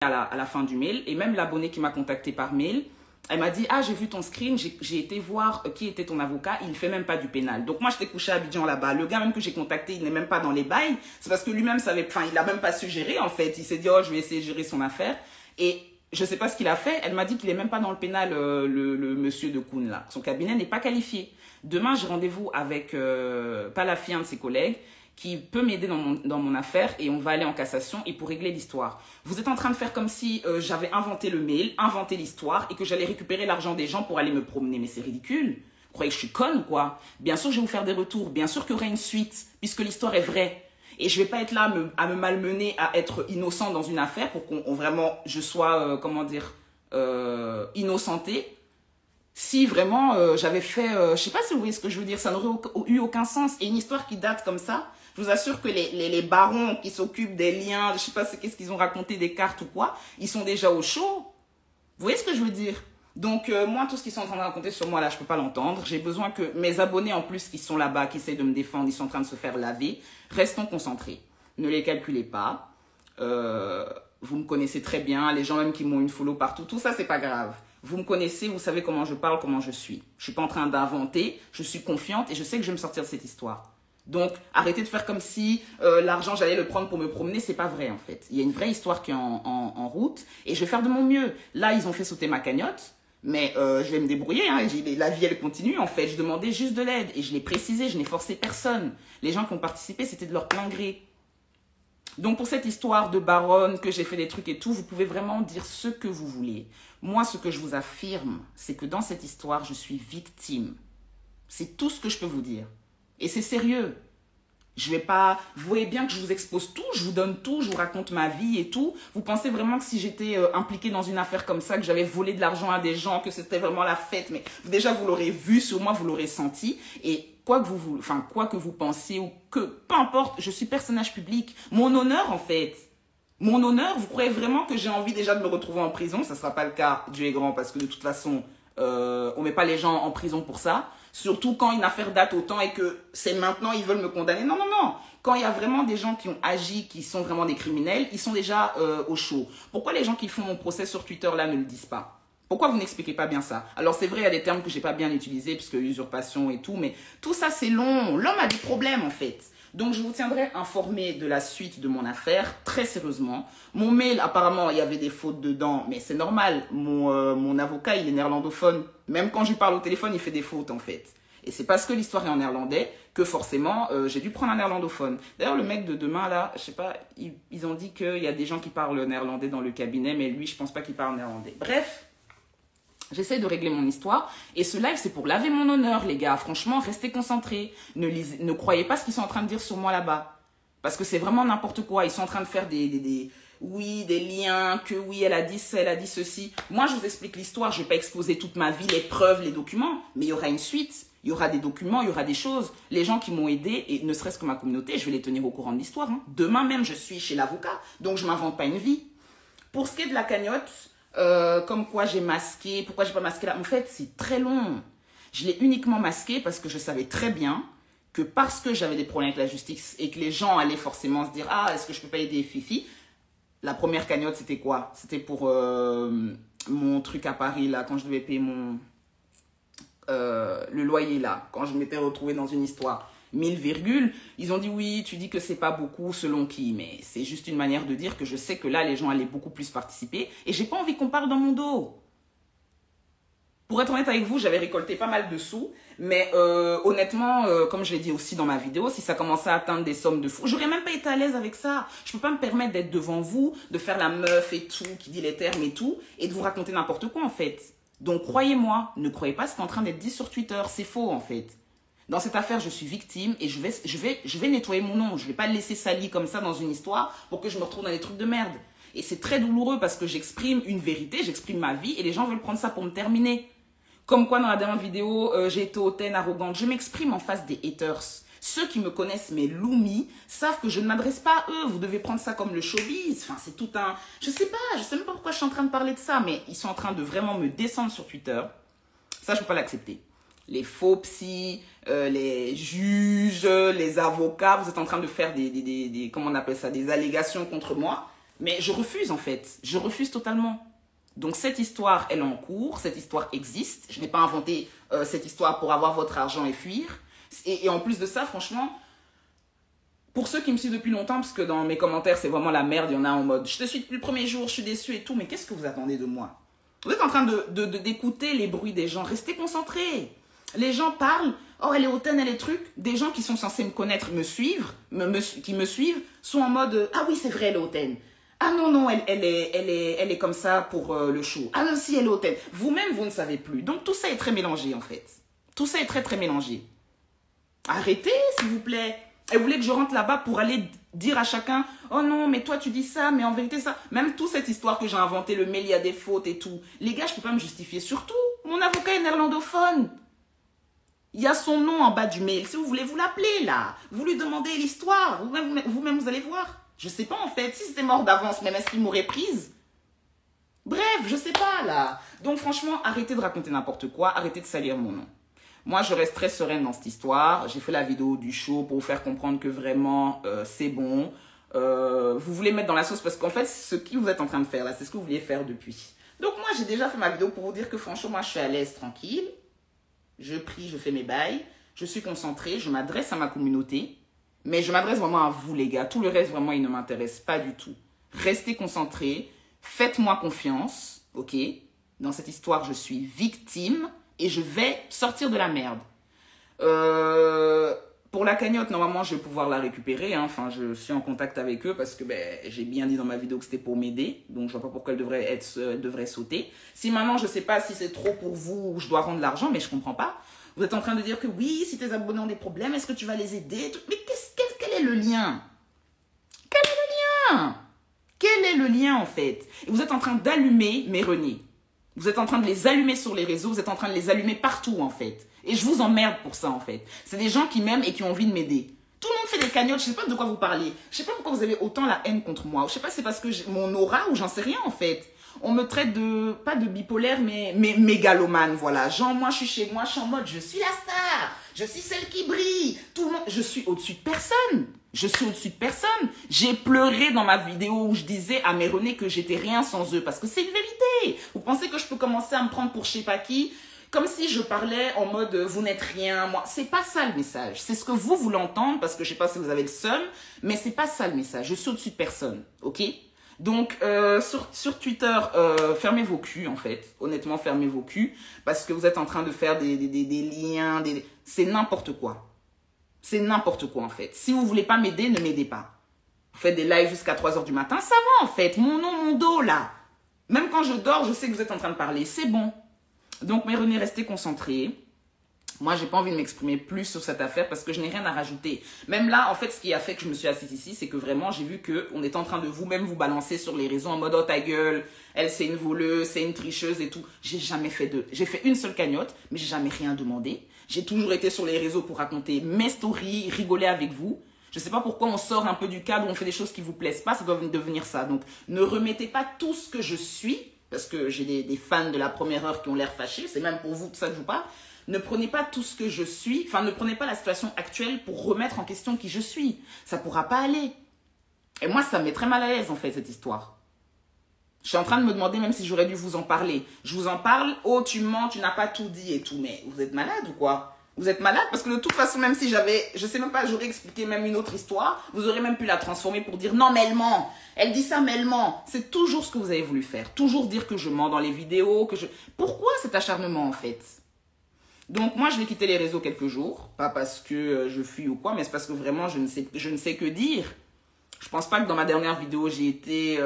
à la fin du mail. Et même l'abonné qui m'a contacté par mail, elle m'a dit, ah, j'ai vu ton screen, j'ai été voir qui était ton avocat, il ne fait même pas du pénal. Donc moi, j'étais couché à Abidjan là-bas. Le gars même que j'ai contacté, il n'est même pas dans les bails. C'est parce que lui-même savait, enfin, il n'a même pas su gérer en fait. Il s'est dit, oh, je vais essayer de gérer son affaire. Et je ne sais pas ce qu'il a fait. Elle m'a dit qu'il n'est même pas dans le pénal, le monsieur de Koun là. Son cabinet n'est pas qualifié. Demain, j'ai rendez-vous avec Palafi, un de ses collègues, qui peut m'aider dans mon affaire et on va aller en cassation et pour régler l'histoire. Vous êtes en train de faire comme si j'avais inventé le mail, inventé l'histoire et que j'allais récupérer l'argent des gens pour aller me promener. Mais c'est ridicule. Vous croyez que je suis conne ou quoi? Bien sûr, je vais vous faire des retours. Bien sûr qu'il y aura une suite puisque l'histoire est vraie. Et je ne vais pas être là à me malmener, à être innocent dans une affaire pour qu'on vraiment je sois, comment dire, innocenté. Si vraiment j'avais fait, je ne sais pas si vous voyez ce que je veux dire, ça n'aurait eu aucun sens. Et une histoire qui date comme ça, je vous assure que les barons qui s'occupent des liens, je ne sais pas qu'est-ce qu'ils ont raconté, des cartes ou quoi, ils sont déjà au chaud. Vous voyez ce que je veux dire? Donc moi, tout ce qu'ils sont en train de raconter sur moi, là, je ne peux pas l'entendre. J'ai besoin que mes abonnés, en plus, qui sont là-bas, qui essayent de me défendre, ils sont en train de se faire laver. Restons concentrés. Ne les calculez pas. Vous me connaissez très bien. Les gens même qui m'ont une follow partout, tout ça, c'est pas grave. Vous me connaissez, vous savez comment je parle, comment je suis. Je ne suis pas en train d'inventer, je suis confiante et je sais que je vais me sortir de cette histoire. Donc, arrêtez de faire comme si l'argent, j'allais le prendre pour me promener. C'est pas vrai, en fait. Il y a une vraie histoire qui est en route et je vais faire de mon mieux. Là, ils ont fait sauter ma cagnotte, mais je vais me débrouiller. Hein. La vie, elle continue, en fait. Je demandais juste de l'aide et je l'ai précisé, je n'ai forcé personne. Les gens qui ont participé, c'était de leur plein gré. Donc, pour cette histoire de baronne, que j'ai fait des trucs et tout, vous pouvez vraiment dire ce que vous voulez. Moi, ce que je vous affirme, c'est que dans cette histoire, je suis victime. C'est tout ce que je peux vous dire. Et c'est sérieux. Je vais pas... Vous voyez bien que je vous expose tout, je vous donne tout, je vous raconte ma vie et tout. Vous pensez vraiment que si j'étais impliquée dans une affaire comme ça, que j'avais volé de l'argent à des gens, que c'était vraiment la fête, mais déjà, vous l'aurez vu sur moi, vous l'aurez senti. Et quoi que vous pensiez ou que... Peu importe, je suis personnage public. Mon honneur, en fait. Mon honneur, vous croyez vraiment que j'ai envie déjà de me retrouver en prison? Ça ne sera pas le cas, Dieu est grand, parce que de toute façon, on ne met pas les gens en prison pour ça. Surtout quand une affaire date autant et que c'est maintenant, ils veulent me condamner. Non, non, non. Quand il y a vraiment des gens qui ont agi, qui sont vraiment des criminels, ils sont déjà au chaud. Pourquoi les gens qui font mon procès sur Twitter, là, ne le disent pas? Pourquoi vous n'expliquez pas bien ça? Alors, c'est vrai, il y a des termes que je n'ai pas bien utilisés, puisque usurpation et tout, mais tout ça, c'est long. L'homme a des problèmes, en fait. Donc, je vous tiendrai informé de la suite de mon affaire, très sérieusement. Mon mail, apparemment, il y avait des fautes dedans, mais c'est normal. Mon avocat, il est néerlandophone. Même quand je lui parle au téléphone, il fait des fautes, en fait. Et c'est parce que l'histoire est en néerlandais que forcément, j'ai dû prendre un néerlandophone. D'ailleurs, le mec de demain, là, je sais pas, ils ont dit qu'il y a des gens qui parlent néerlandais dans le cabinet, mais lui, je pense pas qu'il parle néerlandais. Bref. J'essaie de régler mon histoire et ce live c'est pour laver mon honneur les gars, franchement restez concentrés, ne croyez pas ce qu'ils sont en train de dire sur moi là-bas parce que c'est vraiment n'importe quoi, ils sont en train de faire des liens, que oui elle a dit ça, elle a dit ceci. Moi je vous explique l'histoire, je vais pas exposer toute ma vie, les preuves, les documents, mais il y aura une suite, il y aura des documents, il y aura des choses, les gens qui m'ont aidé et ne serait-ce que ma communauté, je vais les tenir au courant de l'histoire. Hein. Demain même je suis chez l'avocat, donc je m'invente pas une vie. Pour ce qui est de la cagnotte, comme quoi j'ai masqué, pourquoi j'ai pas masqué là, en fait c'est très long. Je l'ai uniquement masqué parce que je savais très bien que parce que j'avais des problèmes avec la justice et que les gens allaient forcément se dire ah est-ce que je peux pas aider Fifi. La première cagnotte c'était quoi? C'était pour mon truc à Paris là, quand je devais payer le loyer là, quand je m'étais retrouvée dans une histoire 1000 virgules, ils ont dit oui, tu dis que c'est pas beaucoup selon qui, mais c'est juste une manière de dire que je sais que là les gens allaient beaucoup plus participer et j'ai pas envie qu'on parle dans mon dos. Pour être honnête avec vous, j'avais récolté pas mal de sous, mais honnêtement, comme je l'ai dit aussi dans ma vidéo, si ça commençait à atteindre des sommes de fous, j'aurais même pas été à l'aise avec ça. Je peux pas me permettre d'être devant vous, de faire la meuf et tout, qui dit les termes et tout, et de vous raconter n'importe quoi en fait. Donc croyez-moi, ne croyez pas ce qui est en train d'être dit sur Twitter, c'est faux en fait. Dans cette affaire, je suis victime et je vais nettoyer mon nom. Je ne vais pas le laisser sali comme ça dans une histoire pour que je me retrouve dans des trucs de merde. Et c'est très douloureux parce que j'exprime une vérité, j'exprime ma vie et les gens veulent prendre ça pour me terminer. Comme quoi, dans la dernière vidéo, j'ai été hautaine, arrogante. Je m'exprime en face des haters. Ceux qui me connaissent, mes loumis, savent que je ne m'adresse pas à eux. Vous devez prendre ça comme le showbiz. Enfin, c'est tout un... Je sais même pas pourquoi je suis en train de parler de ça, mais ils sont en train de vraiment me descendre sur Twitter. Ça, je ne peux pas l'accepter. Les faux psys, les juges, les avocats, vous êtes en train de faire comment on appelle ça, des allégations contre moi. Mais je refuse en fait. Je refuse totalement. Donc cette histoire, elle est en cours. Cette histoire existe. Je n'ai pas inventé cette histoire pour avoir votre argent et fuir. Et en plus de ça, franchement, pour ceux qui me suivent depuis longtemps, parce que dans mes commentaires, c'est vraiment la merde. Il y en a en mode, je te suis depuis le premier jour, je suis déçu et tout. Mais qu'est-ce que vous attendez de moi? Vous êtes en train d'écouter les bruits des gens. Restez concentrés. Les gens parlent. Oh, elle est hautaine, elle est truc. Des gens qui sont censés me connaître, qui me suivent, sont en mode, ah oui, c'est vrai, elle est hautaine. Ah non, non, elle est comme ça pour le show. Ah non, si, elle est hautaine. Vous-même, vous ne savez plus. Donc, tout ça est très mélangé, en fait. Tout ça est très, très mélangé. Arrêtez, s'il vous plaît. Et vous voulez que je rentre là-bas pour aller dire à chacun, oh non, mais toi, tu dis ça, mais en vérité, ça. Même toute cette histoire que j'ai inventée, le mail, il y a des fautes et tout. Les gars, je ne peux pas me justifier. Surtout, mon avocat est néerlandophone. Il y a son nom en bas du mail. Si vous voulez, vous l'appelez, là. Vous lui demandez l'histoire. Vous-même, vous allez voir. Je sais pas, en fait. Si c'était mort d'avance, même est-ce qu'il m'aurait prise? Bref, je sais pas, là. Donc, franchement, arrêtez de raconter n'importe quoi. Arrêtez de salir mon nom. Moi, je reste très sereine dans cette histoire. J'ai fait la vidéo du show pour vous faire comprendre que vraiment, c'est bon. Vous voulez mettre dans la sauce parce qu'en fait, ce que vous êtes en train de faire, là, c'est ce que vous vouliez faire depuis. Donc, moi, j'ai déjà fait ma vidéo pour vous dire que, franchement, moi, je suis à l'aise, tranquille. Je prie, je fais mes bails, je suis concentrée, je m'adresse à ma communauté, mais je m'adresse vraiment à vous les gars. Tout le reste, vraiment, il ne m'intéresse pas du tout. Restez concentrés, faites-moi confiance, ok? Dans cette histoire, je suis victime et je vais sortir de la merde. Pour la cagnotte, normalement, je vais pouvoir la récupérer. Hein. Enfin, je suis en contact avec eux parce que j'ai bien dit dans ma vidéo que c'était pour m'aider. Donc, je ne vois pas pourquoi elle devrait sauter. Si maintenant, je ne sais pas si c'est trop pour vous ou je dois rendre l'argent, mais je ne comprends pas. Vous êtes en train de dire que oui, si tes abonnés ont des problèmes, est-ce que tu vas les aider? Mais quel est le lien? Quel est le lien? Quel est le lien, en fait? Et vous êtes en train d'allumer mes reniers. Vous êtes en train de les allumer sur les réseaux. Vous êtes en train de les allumer partout, en fait. Et je vous emmerde pour ça, en fait. C'est des gens qui m'aiment et qui ont envie de m'aider. Tout le monde fait des cagnottes, je sais pas de quoi vous parlez. Je sais pas pourquoi vous avez autant la haine contre moi. Je sais pas, c'est parce que mon aura ou j'en sais rien, en fait. On me traite de, pas de bipolaire, mais mégalomane, voilà. Genre, moi, je suis chez moi, je suis en mode, je suis la star. Je suis celle qui brille. Tout le monde, je suis au-dessus de personne. Je suis au-dessus de personne. J'ai pleuré dans ma vidéo où je disais à mes René que j'étais rien sans eux. Parce que c'est une vérité. Vous pensez que je peux commencer à me prendre pour je sais pas qui? Comme si je parlais en mode vous n'êtes rien, moi. C'est pas ça le message. C'est ce que vous voulez entendre parce que je sais pas si vous avez le seum, mais c'est pas ça le message. Je suis au-dessus de personne, ok? Donc sur Twitter, fermez vos culs en fait. Honnêtement, fermez vos culs parce que vous êtes en train de faire des liens, c'est n'importe quoi. C'est n'importe quoi en fait. Si vous voulez pas m'aider, ne m'aidez pas. Vous faites des lives jusqu'à 3 h du matin, ça va en fait. Mon nom, mon dos là. Même quand je dors, je sais que vous êtes en train de parler. C'est bon. Donc, mes René, restez concentrés. Moi, j'ai pas envie de m'exprimer plus sur cette affaire parce que je n'ai rien à rajouter. Même là, en fait, ce qui a fait que je me suis assise ici, c'est que vraiment, j'ai vu qu'on est en train de vous-même vous balancer sur les réseaux en mode « Oh, ta gueule, elle, c'est une voleuse, c'est une tricheuse et tout. » J'ai jamais fait deux. J'ai fait une seule cagnotte, mais j'ai jamais rien demandé. J'ai toujours été sur les réseaux pour raconter mes stories, rigoler avec vous. Je sais pas pourquoi on sort un peu du cadre, on fait des choses qui vous plaisent pas, ça doit devenir ça. Donc, ne remettez pas tout ce que je suis. Parce que j'ai des fans de la première heure qui ont l'air fâchés, c'est même pour vous tout ça que je vous parle. Ne prenez pas tout ce que je suis, enfin ne prenez pas la situation actuelle pour remettre en question qui je suis. Ça ne pourra pas aller. Et moi, ça me met très mal à l'aise en fait cette histoire. Je suis en train de me demander même si j'aurais dû vous en parler. Je vous en parle, oh tu mens, tu n'as pas tout dit et tout. Mais vous êtes malade ou quoi? Vous êtes malade parce que de toute façon, même si j'avais, je sais même pas, j'aurais expliqué même une autre histoire, vous aurez même pu la transformer pour dire non mais elle ment. Elle dit ça mais elle ment. C'est toujours ce que vous avez voulu faire. Toujours dire que je mens dans les vidéos, que je... Pourquoi cet acharnement en fait? Donc moi je vais quitter les réseaux quelques jours. Pas parce que je fuis ou quoi, mais c'est parce que vraiment je ne sais que dire. Je pense pas que dans ma dernière vidéo j'ai été...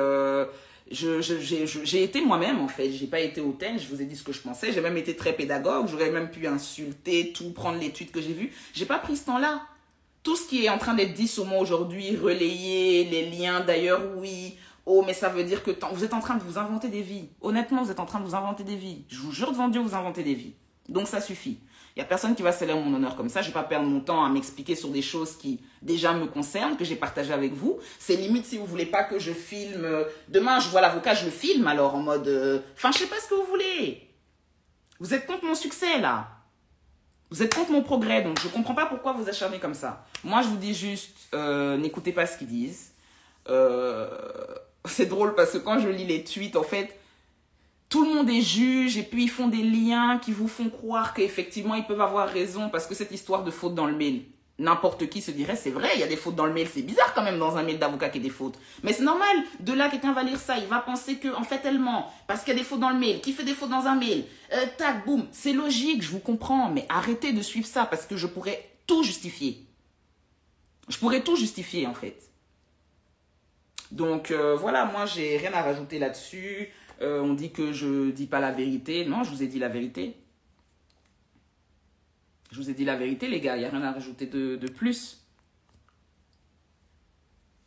j'ai été moi-même en fait, j'ai pas été hautaine, je vous ai dit ce que je pensais, j'ai même été très pédagogue, j'aurais même pu insulter, tout, prendre les tweets que j'ai vus, j'ai pas pris ce temps-là. Tout ce qui est en train d'être dit sur moi aujourd'hui, relayé, les liens d'ailleurs, oui, oh mais ça veut dire que vous êtes en train de vous inventer des vies, honnêtement vous êtes en train de vous inventer des vies, je vous jure devant Dieu vous inventez des vies, donc ça suffit. Il n'y a personne qui va sceller mon honneur comme ça. Je ne vais pas perdre mon temps à m'expliquer sur des choses qui déjà me concernent, que j'ai partagées avec vous. C'est limite si vous ne voulez pas que je filme. Demain, je vois l'avocat, je le filme alors en mode... Enfin, je ne sais pas ce que vous voulez. Vous êtes contre mon succès là. Vous êtes contre mon progrès. Donc, je ne comprends pas pourquoi vous acharnez comme ça. Moi, je vous dis juste, n'écoutez pas ce qu'ils disent. c'est drôle parce que quand je lis les tweets, en fait, tout le monde est juge et puis ils font des liens qui vous font croire qu'effectivement ils peuvent avoir raison parce que cette histoire de faute dans le mail, n'importe qui se dirait c'est vrai, il y a des fautes dans le mail, c'est bizarre quand même dans un mail d'avocat qu'il y ait des fautes. Mais c'est normal, de là quelqu'un va lire ça, il va penser que en fait elle ment parce qu'il y a des fautes dans le mail, qui fait des fautes dans un mail, tac, boum, c'est logique, je vous comprends, mais arrêtez de suivre ça parce que je pourrais tout justifier. Je pourrais tout justifier en fait. Donc voilà, moi j'ai rien à rajouter là-dessus. On dit que je dis pas la vérité. Non, je vous ai dit la vérité. Je vous ai dit la vérité, les gars. Il n'y a rien à rajouter de plus.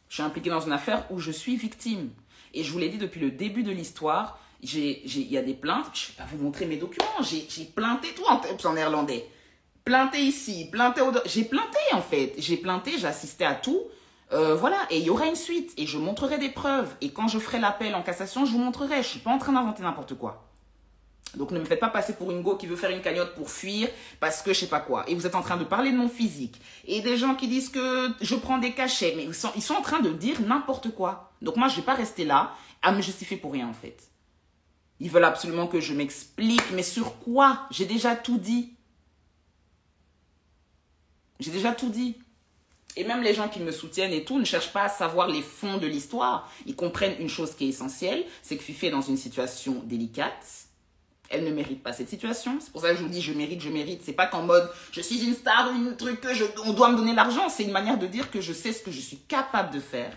Je suis impliquée dans une affaire où je suis victime. Et je vous l'ai dit depuis le début de l'histoire. Il y a des plaintes. Je ne vais pas vous montrer mes documents. J'ai plainté tout en néerlandais. Plainté ici, plainté au... J'ai plainté en fait. J'ai plainté, j'ai assisté à tout. Voilà, et il y aura une suite, et je montrerai des preuves, et quand je ferai l'appel en cassation, je vous montrerai, je suis pas en train d'inventer n'importe quoi. Donc ne me faites pas passer pour une go qui veut faire une cagnotte pour fuir, parce que je sais pas quoi, et vous êtes en train de parler de mon physique, et des gens qui disent que je prends des cachets, mais ils sont en train de dire n'importe quoi. Donc moi je vais pas rester là, à me justifier pour rien en fait. Ils veulent absolument que je m'explique, mais sur quoi? J'ai déjà tout dit. J'ai déjà tout dit. Et même les gens qui me soutiennent et tout ne cherchent pas à savoir les fonds de l'histoire. Ils comprennent une chose qui est essentielle, c'est que Fifi est dans une situation délicate. Elle ne mérite pas cette situation. C'est pour ça que je vous dis je mérite, je mérite. C'est pas qu'en mode je suis une star, un truc que on doit me donner l'argent. C'est une manière de dire que je sais ce que je suis capable de faire.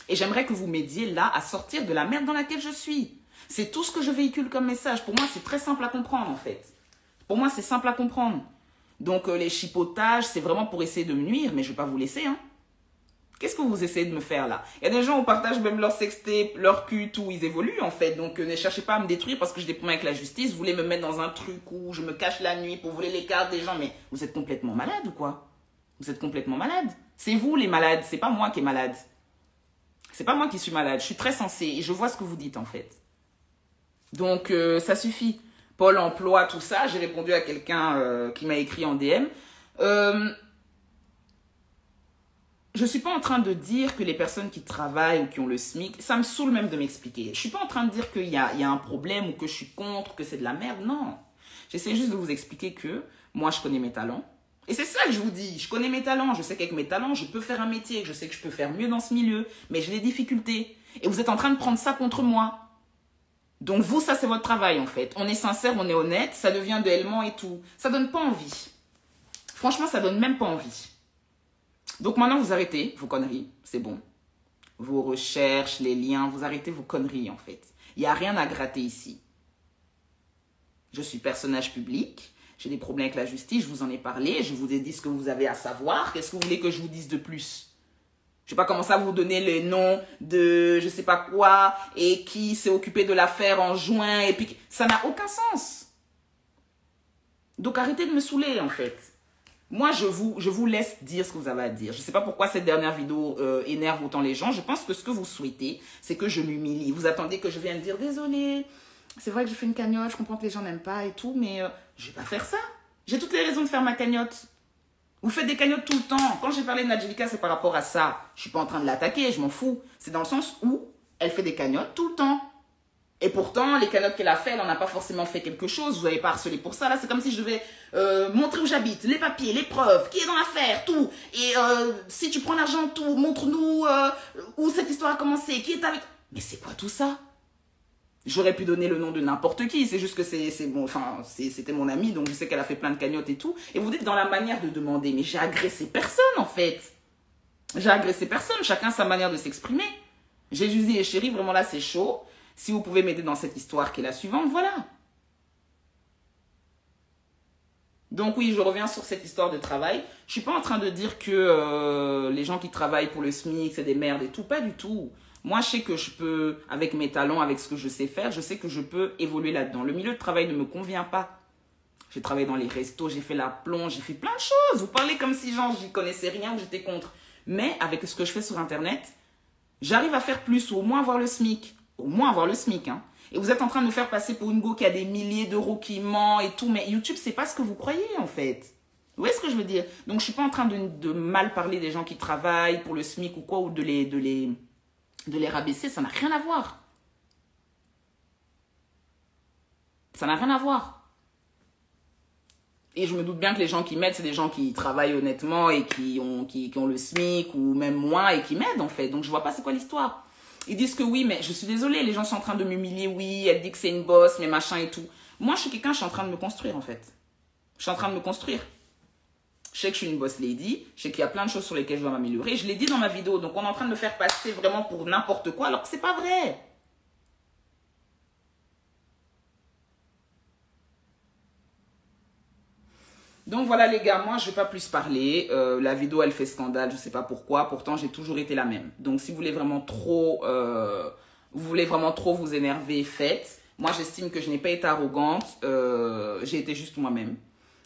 Et j'aimerais que vous m'aidiez là à sortir de la merde dans laquelle je suis. C'est tout ce que je véhicule comme message. Pour moi, c'est très simple à comprendre en fait. Pour moi, c'est simple à comprendre. Donc, les chipotages, c'est vraiment pour essayer de me nuire, mais je ne vais pas vous laisser. Hein. Qu'est-ce que vous essayez de me faire là? Il y a des gens qui partagent même leur sextape, leur cul, tout, ils évoluent en fait. Donc, ne cherchez pas à me détruire parce que j'ai des problèmes avec la justice. Vous voulez me mettre dans un truc où je me cache la nuit pour voler les cartes des gens. Mais vous êtes complètement malade ou quoi? Vous êtes complètement malade. C'est vous les malades, c'est pas moi qui est malade. C'est pas moi qui suis malade. Je suis très sensée et je vois ce que vous dites en fait. Donc, ça suffit. Pôle emploi, tout ça, j'ai répondu à quelqu'un qui m'a écrit en DM. Je ne suis pas en train de dire que les personnes qui travaillent ou qui ont le SMIC, ça me saoule même de m'expliquer. Je ne suis pas en train de dire qu'il y a un problème ou que je suis contre, que c'est de la merde, non. J'essaie juste de vous expliquer que moi, je connais mes talents. Et c'est ça que je vous dis, je connais mes talents, je sais qu'avec mes talents, je peux faire un métier, je sais que je peux faire mieux dans ce milieu, mais j'ai des difficultés. Et vous êtes en train de prendre ça contre moi. Donc vous, ça c'est votre travail en fait. On est sincère, on est honnête, ça devient duellement et tout. Ça donne pas envie. Franchement, ça donne même pas envie. Donc maintenant, vous arrêtez vos conneries, c'est bon. Vos recherches, les liens, vous arrêtez vos conneries en fait. Il n'y a rien à gratter ici. Je suis personnage public, j'ai des problèmes avec la justice, je vous en ai parlé, je vous ai dit ce que vous avez à savoir. Qu'est-ce que vous voulez que je vous dise de plus ? Je ne vais pas commencer à vous donner les noms de je sais pas quoi et qui s'est occupé de l'affaire en juin et puis ça n'a aucun sens. Donc arrêtez de me saouler en fait. Moi je vous laisse dire ce que vous avez à dire. Je ne sais pas pourquoi cette dernière vidéo énerve autant les gens. Je pense que ce que vous souhaitez c'est que je m'humilie. Vous attendez que je vienne dire désolé, c'est vrai que je fais une cagnotte, je comprends que les gens n'aiment pas et tout, mais je ne vais pas faire ça. J'ai toutes les raisons de faire ma cagnotte. Vous faites des cagnottes tout le temps. Quand j'ai parlé de Nadjelika, c'est par rapport à ça. Je ne suis pas en train de l'attaquer, je m'en fous. C'est dans le sens où elle fait des cagnottes tout le temps. Et pourtant, les cagnottes qu'elle a fait, elle n'en a pas forcément fait quelque chose. Vous n'avez pas harcelé pour ça. Là, c'est comme si je devais montrer où j'habite, les papiers, les preuves, qui est dans l'affaire, tout. Et si tu prends l'argent, tout, montre-nous où cette histoire a commencé, qui est avec... Mais c'est quoi tout ça? J'aurais pu donner le nom de n'importe qui, c'est juste que c'était mon ami, donc je sais qu'elle a fait plein de cagnottes et tout. Et vous dites dans la manière de demander, mais j'ai agressé personne en fait. J'ai agressé personne, chacun sa manière de s'exprimer. J'ai juste dit, chérie, vraiment là c'est chaud. Si vous pouvez m'aider dans cette histoire qui est la suivante, voilà. Donc oui, je reviens sur cette histoire de travail. Je suis pas en train de dire que les gens qui travaillent pour le SMIC, c'est des merdes et tout, pas du tout. Moi, je sais que je peux, avec mes talents, avec ce que je sais faire, je sais que je peux évoluer là-dedans. Le milieu de travail ne me convient pas. J'ai travaillé dans les restos, j'ai fait la plonge, j'ai fait plein de choses. Vous parlez comme si genre j'y connaissais rien ou j'étais contre. Mais avec ce que je fais sur Internet, j'arrive à faire plus ou au moins avoir le SMIC. Au moins avoir le SMIC, hein. Et vous êtes en train de me faire passer pour une go qui a des milliers d'euros qui ment et tout. Mais YouTube, c'est pas ce que vous croyez, en fait. Vous voyez ce que je veux dire? Donc, je suis pas en train de mal parler des gens qui travaillent pour le SMIC ou quoi, ou de les de les rabaisser, ça n'a rien à voir. Ça n'a rien à voir. Et je me doute bien que les gens qui m'aident, c'est des gens qui travaillent honnêtement et qui ont le SMIC ou même moins et qui m'aident en fait. Donc je vois pas c'est quoi l'histoire. Ils disent que oui, mais je suis désolée, les gens sont en train de m'humilier, oui, elle dit que c'est une bosse, mais machin et tout. Moi, je suis quelqu'un, je suis en train de me construire en fait. Je suis en train de me construire. Je sais que je suis une boss lady, je sais qu'il y a plein de choses sur lesquelles je dois m'améliorer. Je l'ai dit dans ma vidéo, donc on est en train de me faire passer vraiment pour n'importe quoi alors que c'est pas vrai. Donc voilà les gars, moi je vais pas plus parler. La vidéo elle fait scandale, je sais pas pourquoi. Pourtant j'ai toujours été la même. Donc si vous voulez vraiment trop, vous énerver, faites. Moi j'estime que je n'ai pas été arrogante. J'ai été juste moi-même.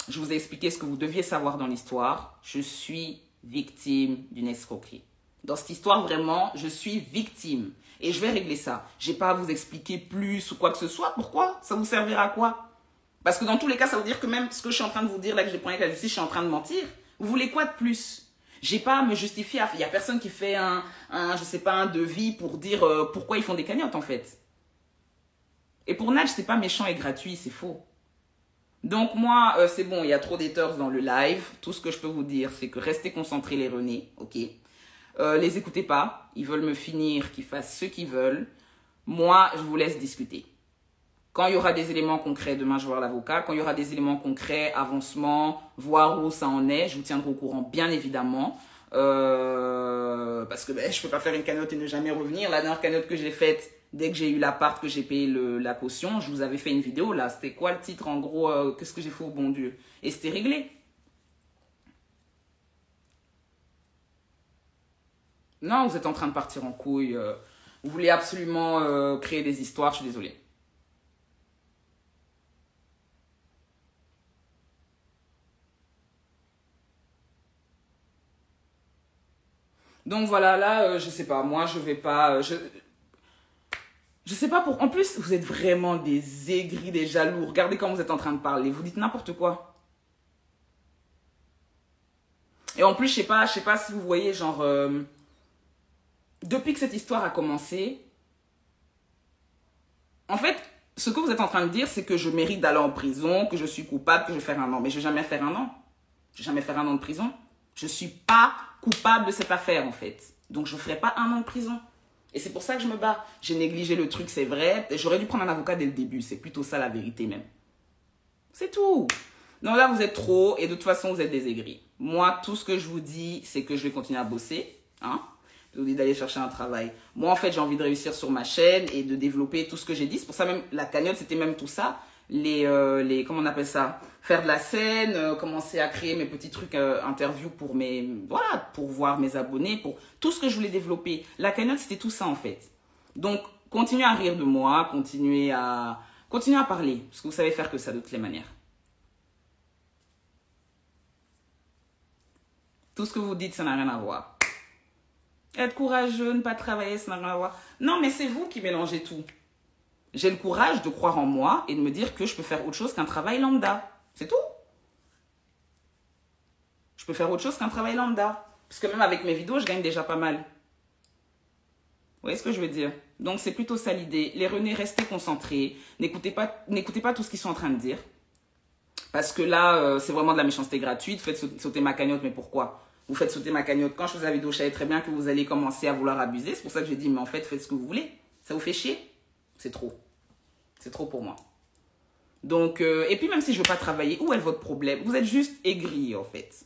Je vous ai expliqué ce que vous deviez savoir dans l'histoire. Je suis victime d'une escroquerie. Dans cette histoire vraiment, je suis victime et je vais régler ça. J'ai pas à vous expliquer plus ou quoi que ce soit. Pourquoi? Ça vous servira à quoi? Parce que dans tous les cas, ça veut dire que même ce que je suis en train de vous dire, là, que j'ai pris avec la justice, je suis en train de mentir. Vous voulez quoi de plus? J'ai pas à me justifier. Il y a personne qui fait je sais pas, un devis pour dire pourquoi ils font des cagnottes, en fait. Et pour Nadj, c'est pas méchant et gratuit, c'est faux. Donc moi, c'est bon, il y a trop d'haters dans le live. Tout ce que je peux vous dire, c'est que restez concentrés les renés, ok? Les écoutez pas. Ils veulent me finir, qu'ils fassent ce qu'ils veulent. Moi, je vous laisse discuter. Quand il y aura des éléments concrets, demain je vais voir l'avocat. Quand il y aura des éléments concrets, avancement, voir où ça en est, je vous tiendrai au courant, bien évidemment. Parce que je ne peux pas faire une cagnotte et ne jamais revenir. La dernière cagnotte que j'ai faite, dès que j'ai eu l'appart, que j'ai payé la caution, je vous avais fait une vidéo là. C'était quoi le titre en gros? Qu'est-ce que j'ai fait au bon Dieu? Et c'était réglé. Non, vous êtes en train de partir en couille. Vous voulez absolument créer des histoires, je suis désolée. Donc voilà, là, je sais pas, moi je vais pas, je sais pas pour, en plus vous êtes vraiment des aigris, des jaloux, regardez quand vous êtes en train de parler, vous dites n'importe quoi. Et en plus je sais pas si vous voyez genre, depuis que cette histoire a commencé, en fait, ce que vous êtes en train de dire c'est que je mérite d'aller en prison, que je suis coupable, que je vais faire 1 an, mais je vais jamais faire 1 an, je vais jamais faire 1 an de prison, je suis pas coupable de cette affaire en fait. Donc je ne ferai pas 1 an de prison. Et c'est pour ça que je me bats. J'ai négligé le truc, c'est vrai. J'aurais dû prendre un avocat dès le début. C'est plutôt ça la vérité même. C'est tout. Non, là vous êtes trop et de toute façon vous êtes des aigris. Moi, tout ce que je vous dis, c'est que je vais continuer à bosser. Hein? Je vous dis d'aller chercher un travail. Moi, en fait, j'ai envie de réussir sur ma chaîne et de développer tout ce que j'ai dit. C'est pour ça même, la cagnotte, c'était même tout ça. Comment on appelle ça? Faire de la scène, commencer à créer mes petits trucs interviews pour pour voir mes abonnés, pour tout ce que je voulais développer. La cagnotte, c'était tout ça en fait. Donc, continuez à rire de moi, continuez à parler, parce que vous savez faire que ça de toutes les manières. Tout ce que vous dites, ça n'a rien à voir. Être courageux, ne pas travailler, ça n'a rien à voir. Non, mais c'est vous qui mélangez tout. J'ai le courage de croire en moi et de me dire que je peux faire autre chose qu'un travail lambda. C'est tout. Je peux faire autre chose qu'un travail lambda. Parce que même avec mes vidéos, je gagne déjà pas mal. Vous voyez ce que je veux dire? Donc c'est plutôt ça l'idée. Les renés, restez concentrés. N'écoutez pas tout ce qu'ils sont en train de dire. Parce que là, c'est vraiment de la méchanceté gratuite. Faites sauter ma cagnotte, mais pourquoi? Vous faites sauter ma cagnotte. Quand je faisais la vidéo, je savais très bien que vous allez commencer à vouloir abuser. C'est pour ça que j'ai dit, mais en fait, faites ce que vous voulez. Ça vous fait chier? C'est trop. C'est trop pour moi. Donc, et puis même si je ne veux pas travailler, où est votre problème? Vous êtes juste aigri, en fait.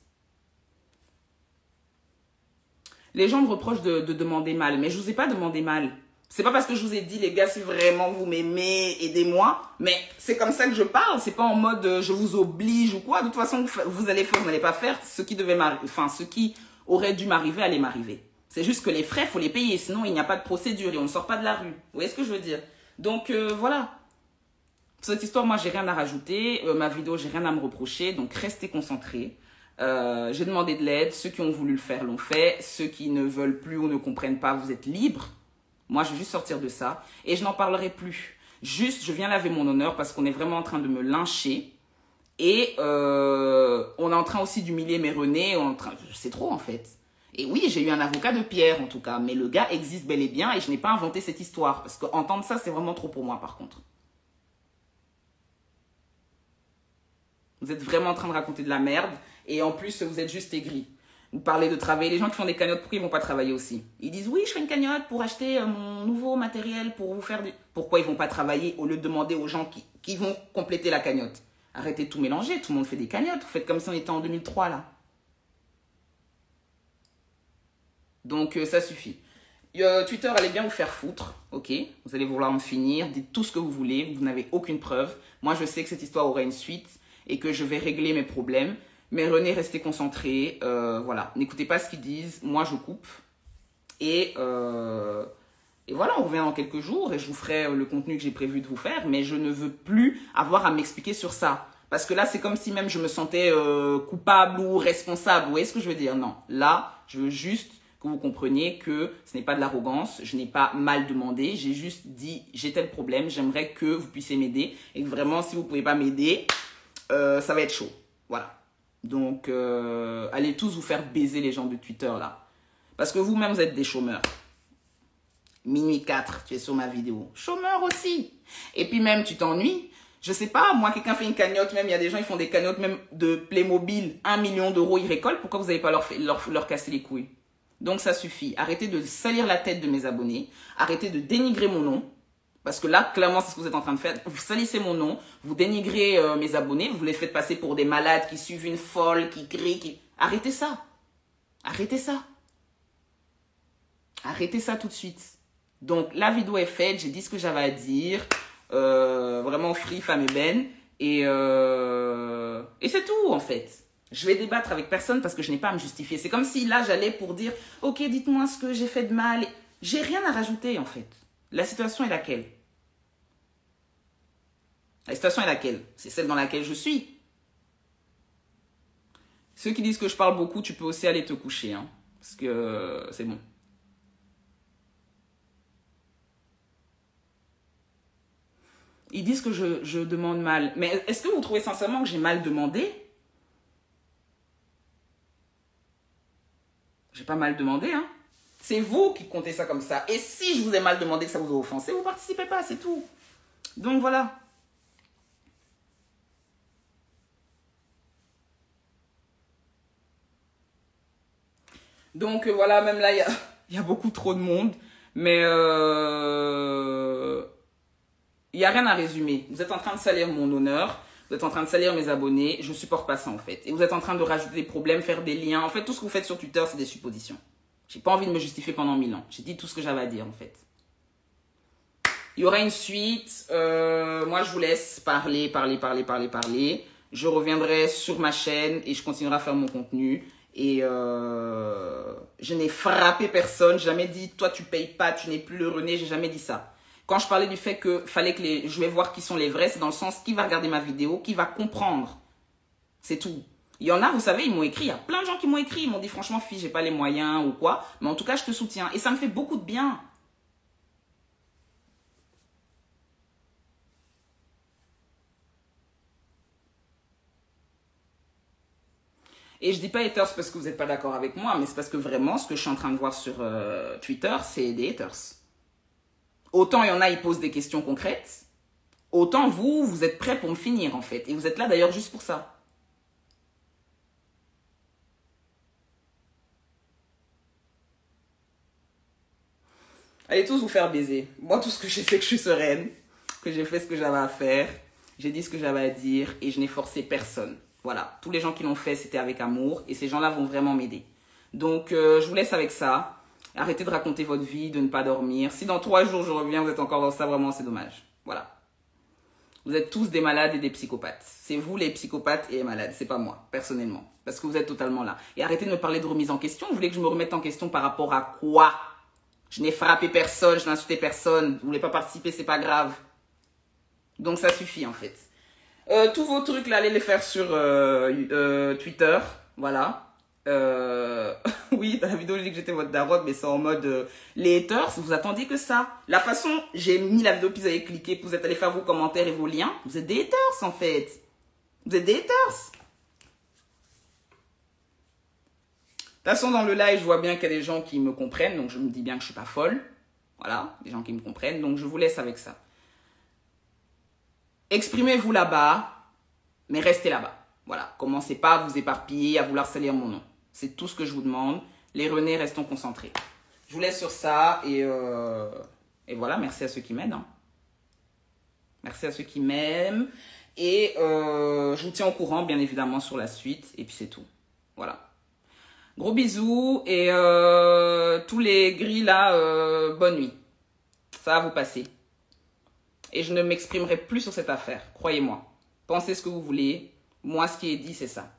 Les gens me reprochent de demander mal, mais je ne vous ai pas demandé mal. C'est pas parce que je vous ai dit, les gars, si vraiment vous m'aimez, aidez-moi. Mais c'est comme ça que je parle. C'est pas en mode je vous oblige ou quoi. De toute façon, vous allez faire, vous n'allez pas faire. Ce qui aurait dû m'arriver, allait m'arriver. C'est juste que les frais, il faut les payer. Sinon, il n'y a pas de procédure et on ne sort pas de la rue. Vous voyez ce que je veux dire? Donc, voilà. Pour cette histoire, moi, j'ai rien à rajouter. Ma vidéo, j'ai rien à me reprocher. Donc, restez concentrés. J'ai demandé de l'aide. Ceux qui ont voulu le faire l'ont fait. Ceux qui ne veulent plus ou ne comprennent pas, vous êtes libres. Moi, je vais juste sortir de ça. Et je n'en parlerai plus. Juste, je viens laver mon honneur parce qu'on est vraiment en train de me lyncher. Et on est en train aussi d'humilier mes renés. C'est trop, en fait. Et oui, j'ai eu un avocat de pierre en tout cas, mais le gars existe bel et bien et je n'ai pas inventé cette histoire. Parce qu'entendre ça, c'est vraiment trop pour moi par contre. Vous êtes vraiment en train de raconter de la merde et en plus, vous êtes juste aigris. Vous parlez de travailler. Les gens qui font des cagnottes, pourquoi ils ne vont pas travailler aussi? Ils disent, oui, je fais une cagnotte pour acheter mon nouveau matériel, pour vous faire du... Pourquoi ils ne vont pas travailler au lieu de demander aux gens qui vont compléter la cagnotte? Arrêtez de tout mélanger, tout le monde fait des cagnottes. Vous faites comme si on était en 2003, là. Donc, ça suffit. Twitter allez bien vous faire foutre, ok? Vous allez vouloir me finir, dites tout ce que vous voulez, vous n'avez aucune preuve. Moi, je sais que cette histoire aura une suite et que je vais régler mes problèmes. Mais René, restez concentré, voilà. N'écoutez pas ce qu'ils disent, moi je coupe. Et voilà, on revient dans quelques jours et je vous ferai le contenu que j'ai prévu de vous faire. Mais je ne veux plus avoir à m'expliquer sur ça. Parce que là, c'est comme si même je me sentais coupable ou responsable. Vous voyez ce que je veux dire? Non, là, je veux juste que vous compreniez que ce n'est pas de l'arrogance. Je n'ai pas mal demandé. J'ai juste dit, j'ai tel problème, j'aimerais que vous puissiez m'aider. Et que vraiment, si vous ne pouvez pas m'aider, ça va être chaud. Voilà. Donc, allez tous vous faire baiser les gens de Twitter, là. Parce que vous-même, vous êtes des chômeurs. Minuit 4, tu es sur ma vidéo. Chômeur aussi. Et puis même, tu t'ennuies. Je sais pas, moi, quelqu'un fait une cagnotte, même, il y a des gens, ils font des cagnottes, même de Playmobil, 1 million d'euros, ils récoltent. Pourquoi vous n'allez pas leur casser les couilles? Donc, ça suffit. Arrêtez de salir la tête de mes abonnés. Arrêtez de dénigrer mon nom. Parce que là, clairement, c'est ce que vous êtes en train de faire. Vous salissez mon nom, vous dénigrez mes abonnés, vous les faites passer pour des malades qui suivent une folle, qui crient, qui... Arrêtez ça. Arrêtez ça. Arrêtez ça tout de suite. Donc, la vidéo est faite, j'ai dit ce que j'avais à dire. Vraiment free, femme et ben. Et c'est tout, en fait. Je vais débattre avec personne parce que je n'ai pas à me justifier. C'est comme si là, j'allais pour dire, ok, dites-moi ce que j'ai fait de mal. J'ai rien à rajouter, en fait. La situation est laquelle? La situation est laquelle? C'est celle dans laquelle je suis. Ceux qui disent que je parle beaucoup, tu peux aussi aller te coucher. Hein, parce que c'est bon. Ils disent que je demande mal. Mais est-ce que vous trouvez sincèrement que j'ai mal demandé? J'ai pas mal demandé, hein. C'est vous qui comptez ça comme ça. Et si je vous ai mal demandé, que ça vous a offensé, vous ne participez pas, c'est tout. Donc voilà. Donc voilà, même là, il y a beaucoup trop de monde. Mais il n'y a rien à résumer. Vous êtes en train de salir mon honneur. Vous êtes en train de salir mes abonnés. Je ne supporte pas ça en fait. Et vous êtes en train de rajouter des problèmes, faire des liens. En fait, tout ce que vous faites sur Twitter, c'est des suppositions. J'ai pas envie de me justifier pendant 1000 ans. J'ai dit tout ce que j'avais à dire en fait. Il y aura une suite. Moi, je vous laisse parler. Je reviendrai sur ma chaîne et je continuerai à faire mon contenu. Et je n'ai frappé personne. J'ai jamais dit, toi, tu payes pas, tu n'es plus le René. J'ai jamais dit ça. Quand je parlais du fait que fallait que je vais voir qui sont les vrais, c'est dans le sens qui va regarder ma vidéo, qui va comprendre. C'est tout. Il y en a, vous savez, ils m'ont écrit. Il y a plein de gens qui m'ont écrit. Ils m'ont dit, franchement, fille, j'ai pas les moyens ou quoi. Mais en tout cas, je te soutiens. Et ça me fait beaucoup de bien. Et je dis pas haters parce que vous n'êtes pas d'accord avec moi, mais c'est parce que vraiment, ce que je suis en train de voir sur Twitter, c'est des haters. Autant il y en a, ils posent des questions concrètes. Autant vous êtes prêts pour me finir, en fait. Et vous êtes là, d'ailleurs, juste pour ça. Allez tous vous faire baiser. Moi, tout ce que j'ai fait, que je suis sereine, que j'ai fait ce que j'avais à faire, j'ai dit ce que j'avais à dire et je n'ai forcé personne. Voilà, tous les gens qui l'ont fait, c'était avec amour et ces gens-là vont vraiment m'aider. Donc, je vous laisse avec ça. Arrêtez de raconter votre vie, de ne pas dormir. Si dans 3 jours, je reviens, vous êtes encore dans ça, vraiment, c'est dommage. Voilà. Vous êtes tous des malades et des psychopathes. C'est vous les psychopathes et les malades, c'est pas moi, personnellement. Parce que vous êtes totalement là. Et arrêtez de me parler de remise en question. Vous voulez que je me remette en question par rapport à quoi? Je n'ai frappé personne, je n'ai insulté personne. Vous voulez pas participer, c'est pas grave. Donc ça suffit en fait. Tous vos trucs là, allez les faire sur Twitter. Voilà. Oui, dans la vidéo, j'ai dit que j'étais votre daronne, mais c'est en mode les haters, vous attendiez que ça. La façon, j'ai mis la vidéo, puis vous avez cliqué, puis vous êtes allé faire vos commentaires et vos liens. Vous êtes des haters en fait. Vous êtes des haters. façon, dans le live, je vois bien qu'il y a des gens qui me comprennent, donc je me dis bien que je ne suis pas folle. Voilà, des gens qui me comprennent, donc je vous laisse avec ça. Exprimez-vous là-bas, mais restez là-bas. Voilà, commencez pas à vous éparpiller, à vouloir salir mon nom. C'est tout ce que je vous demande. Les Renés, restons concentrés. Je vous laisse sur ça et voilà, merci à ceux qui m'aident. Hein. Merci à ceux qui m'aiment. Et je vous tiens au courant, bien évidemment, sur la suite. Et puis c'est tout. Voilà. Gros bisous et tous les gris là, bonne nuit. Ça va vous passer. Et je ne m'exprimerai plus sur cette affaire, croyez-moi. Pensez ce que vous voulez. Moi, ce qui est dit, c'est ça.